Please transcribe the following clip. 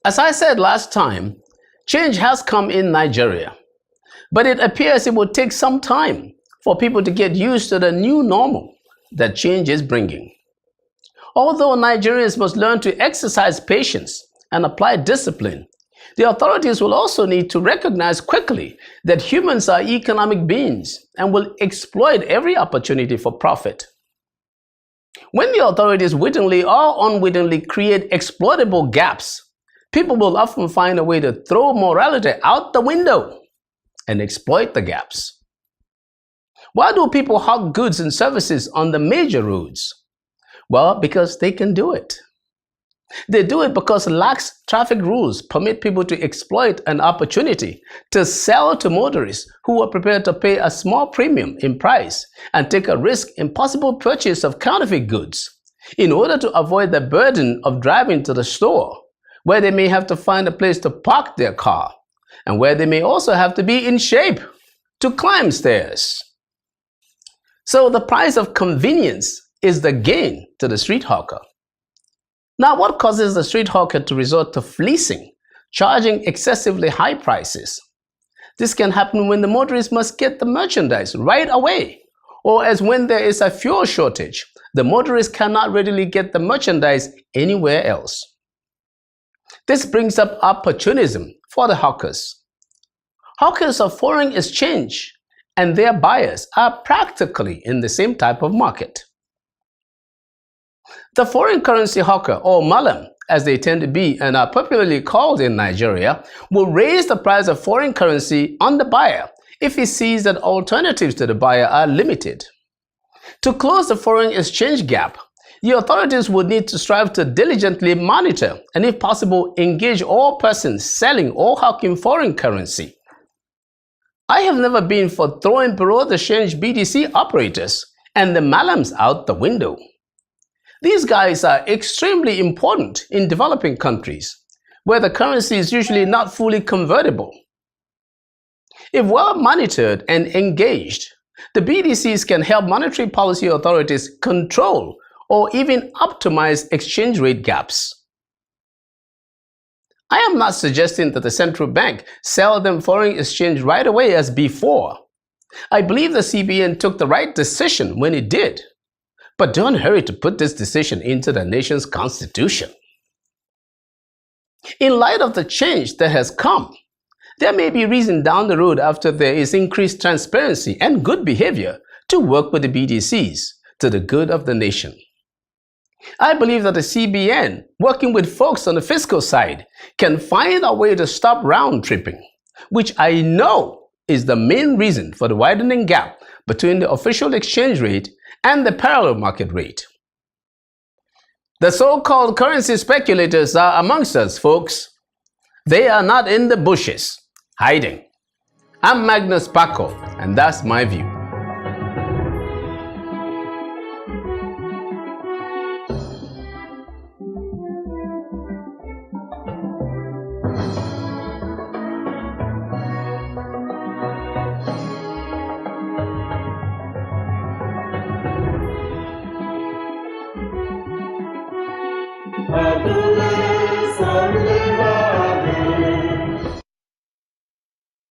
As I said last time, change has come in Nigeria, but it appears it will take some time for people to get used to the new normal that change is bringing. Although Nigerians must learn to exercise patience and apply discipline, the authorities will also need to recognize quickly that humans are economic beings and will exploit every opportunity for profit. When the authorities wittingly or unwittingly create exploitable gaps, people will often find a way to throw morality out the window and exploit the gaps. Why do people hawk goods and services on the major roads? Well, because they can do it. They do it because lax traffic rules permit people to exploit an opportunity to sell to motorists who are prepared to pay a small premium in price and take a risk in possible purchase of counterfeit goods in order to avoid the burden of driving to the store, where they may have to find a place to park their car and where they may also have to be in shape to climb stairs. So the price of convenience is the gain to the street hawker. Now, what causes the street hawker to resort to fleecing, charging excessively high prices? This can happen when the motorist must get the merchandise right away, or as when there is a fuel shortage, the motorist cannot readily get the merchandise anywhere else. This brings up opportunism for the hawkers. Hawkers of foreign exchange and their buyers are practically in the same type of market. The foreign currency hawker, or malam, as they tend to be and are popularly called in Nigeria, will raise the price of foreign currency on the buyer if he sees that alternatives to the buyer are limited. To close the foreign exchange gap, the authorities would need to strive to diligently monitor and, if possible, engage all persons selling or hawking foreign currency. I have never been for throwing bureau de change BDC operators and the malams out the window. These guys are extremely important in developing countries, where the currency is usually not fully convertible. If well monitored and engaged, the BDCs can help monetary policy authorities control or even optimize exchange rate gaps. I am not suggesting that the central bank sell them foreign exchange right away as before. I believe the CBN took the right decision when it did. But don't hurry to put this decision into the nation's constitution. In light of the change that has come, there may be reason down the road, after there is increased transparency and good behavior, to work with the BDCs to the good of the nation. I believe that the CBN, working with folks on the fiscal side, can find a way to stop round tripping, which I know is the main reason for the widening gap between the official exchange rate and the parallel market rate. The so-called currency speculators are amongst us, folks. They are not in the bushes, hiding. I'm Magnus Kpakol, and that's my view.